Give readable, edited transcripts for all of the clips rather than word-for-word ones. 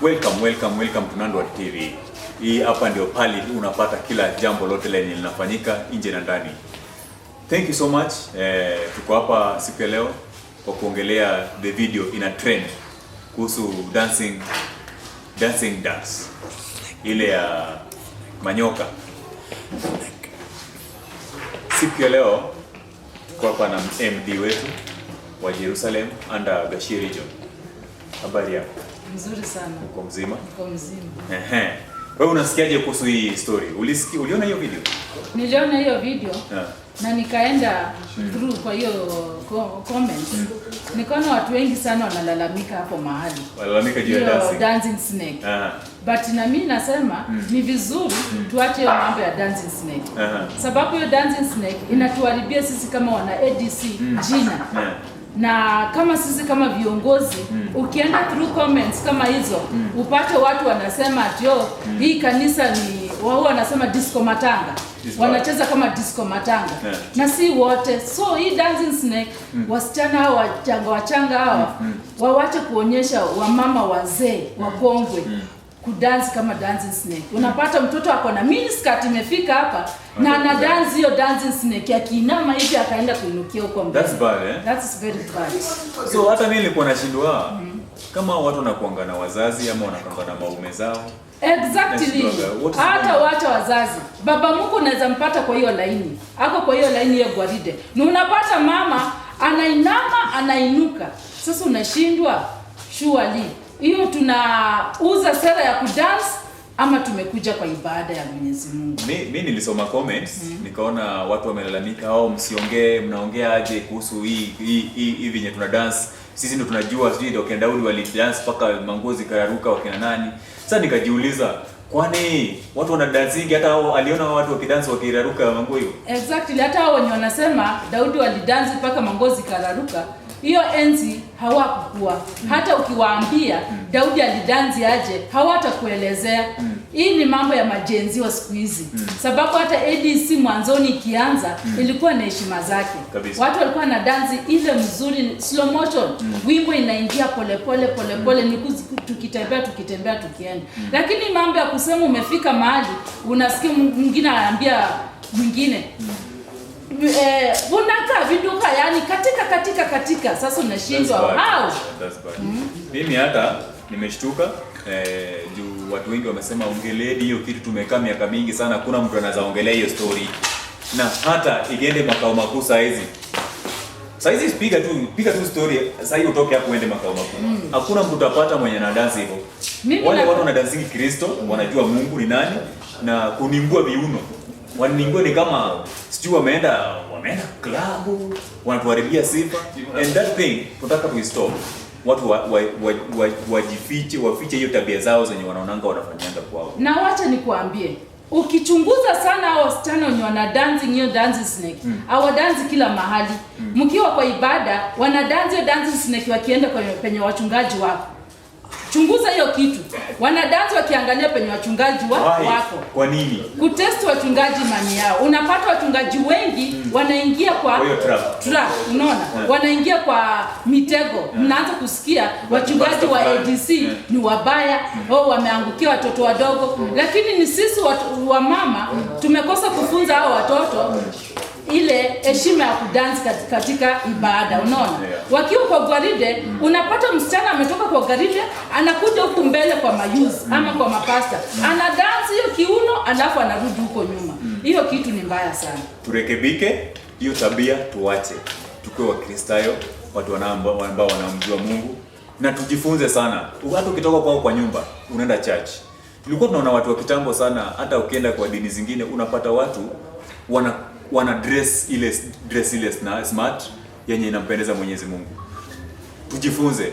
Welcome to Nandwat TV. Hii hapa ndio pali unapata kila jambo lote lenye linafanyika nje na ndani. Thank you so much. Tuko hapa siku ya leo kwa kuongelea the video in a trend kuhusu dancing dance ile ya manyoka. Siku ya leo tuko hapa na MD wetu wa Jerusalem under Gashie region. Habari yako? Mzuri sana. Uko mzima? Uko mzima. Wewe unasikiaje kuhusu hii story? Uliona hiyo video? Niliona hiyo video. Na nikaenda through kwa hiyo comments. Nikaona watu wengi sana wanalalamika hapo mahali. Walalamika juu ya dancing snake. But na mimi nasema ni vizuri tuache hiyo mambo ya dancing snake. Sababu hiyo dancing snake inatuharibia sisi kama wana ADC jina. Na kama sisi kama viongozi ukienda through comments kama hizo upate watu wanasema atio hii kanisa ni wao wanasema disco matanga, wanacheza kama disco matanga na si wote. So hii dancing snake wasichana hawa wachanga hawa wawache kuonyesha wamama wazee wakongwe kudance kama dancing snake. Unapata mtoto ako na miniskirt imefika hapa na ana dance hiyo dancing snake akiinama hivi akaenda kuinukia huko mbele. That's bad, eh? That's very bad. So hata mimi nilikuwa nashindwa kama watu wanakuanga na wazazi ama wanakuanga na maume zao. Exactly. Hata wacha wazazi. Baba Mungu unaweza mpata kwa hiyo laini. Ako kwa hiyo laini ya gwaride. Na unapata mama anainama anainuka. Sasa unashindwa surely. Hiyo tunauza sera ya kudance ama tumekuja kwa ibada ya Mwenyezi Mungu? Mimi nilisoma comments nikaona watu wamelalamika au msiongee, mnaongea aje kuhusu hii venye tuna dance. Sisi ndio tunajua, sijui ndio kenda Daudi wali dance paka mangozi kararuka wakina nani. Sasa nikajiuliza kwani watu wana dancing hata hao aliona watu wakidance wakiraruka mango hiyo? Exactly, hata hao wenye wanasema Daudi wali dance paka mangozi kararuka. Hiyo enzi hawakukua. Hata ukiwaambia Daudi alidanzi aje, hawatakuelezea. Hii ni mambo ya majenzi wa siku hizi. Sababu hata ADC mwanzoni ikianza ilikuwa na heshima zake. Watu walikuwa na danzi ile mzuri slow motion. Wimbo inaingia pole pole ni tukitembea tukienda. Lakini mambo ya kusema umefika mahali unasikia mwingine anaambia mwingine unaka viduka yani katika sasa unashindwa how. Mimi hata nimeshtuka juu watu wengi wamesema ongeleni hiyo kitu, tumekaa miaka mingi sana kuna mtu anaweza ongelea hiyo story na hata igende makao makuu saizi piga tu story sasa utoke hapo uende makao makuu. Hakuna mtu utapata mwenye na dance hivyo. Wale watu wana dance Kristo wanajua Mungu ni nani na kunimbua viuno. Waningwe ni kama sijui wameenda club wanatuharibia sifa, and that thing tunataka tu stop. Watu wafiche hiyo tabia zao zenye wanaonanga wanafanyanga kwao. Na wacha nikuambie, ukichunguza sana hao wasichana wenye wana dancing hiyo dancing snake, hawa dance kila mahali. Mkiwa kwa ibada wana dance hiyo dancing snake wakienda penye wachungaji wako. Chunguza hiyo kitu. Wanadansi wakiangalia penye wachungaji wako. Kwa nini? Kutest wachungaji imani yao. Unapata wachungaji wengi wanaingia kwa trap. Unaona? Wanaingia kwa mitego. Mnaanza kusikia wachungaji wa ADC ni wabaya au wameangukia watoto wadogo. Lakini ni sisi wa mama tumekosa kufunza hao watoto ile heshima ya kudance katika ibada. Unaona? Wakiwa kwa gwaride unapata msichana ametoka kwa gwaride anakuja huku mbele kwa mayuzi ama kwa mapasta ana dance hiyo kiuno alafu anarudi huko nyuma. Hiyo kitu ni mbaya sana. Turekebike hiyo tabia, tuache tukue Wakristo, watu ambao wanamjua Mungu, na tujifunze sana. Hata ukitoka kwa nyumba unaenda church, tulikuwa tunaona watu wa kitambo sana. Hata ukienda kwa dini zingine unapata watu wana dress ile smart yenye inampendeza Mwenyezi Mungu. Tujifunze,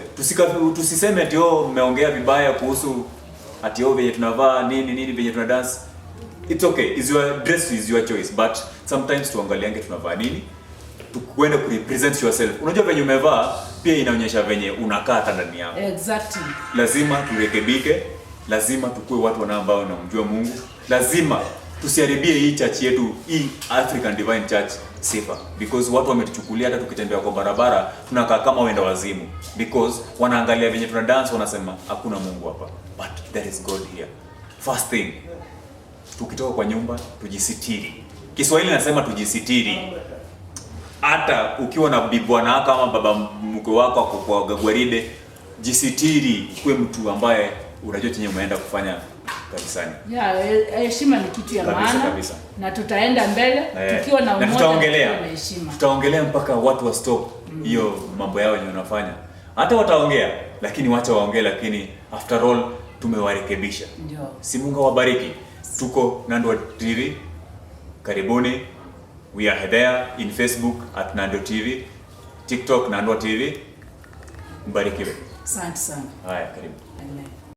tusiseme ati mmeongea vibaya kuhusu ati venye tunavaa nini venye tuna dance. It's okay, is your dress is your choice, but sometimes tuangaliange tunavaa nini, tukwenda ku represent yourself. Unajua venye umevaa pia inaonyesha venye unakaa ndani yako. Exactly. Lazima turekebike, lazima tukue watu ambao wanamjua Mungu. Lazima tusiharibie hii church yetu, hii African Divine Church. sifa, because watu wametuchukulia hata tukitembea kwa barabara tunakaa kama wenda wazimu, because wanaangalia venye tuna dance wanasema hakuna Mungu hapa, but there is God here. First thing, tukitoka kwa nyumba tujisitiri. Kiswahili nasema tujisitiri. Hata ukiwa na bibwana wako ama baba mkwe wako kwa gwaride, jisitiri, kuwe mtu ambaye unajua chenye umeenda kufanya kanisani. Heshima ni kitu ya maana kabisa. Na tutaenda mbele tukiwa na umoja na heshima. Tutaongelea mpaka watu wa stop hiyo mambo yao yenye wanafanya. Hata wataongea lakini wacha waongee, lakini after all tumewarekebisha. Ndio. Si Mungu awabariki. Tuko Nandwa TV. Karibuni. We are there in Facebook at Nandwa TV, TikTok Nandwa TV. Mbarikiwe. Asante sana. Haya, karibu. Amen.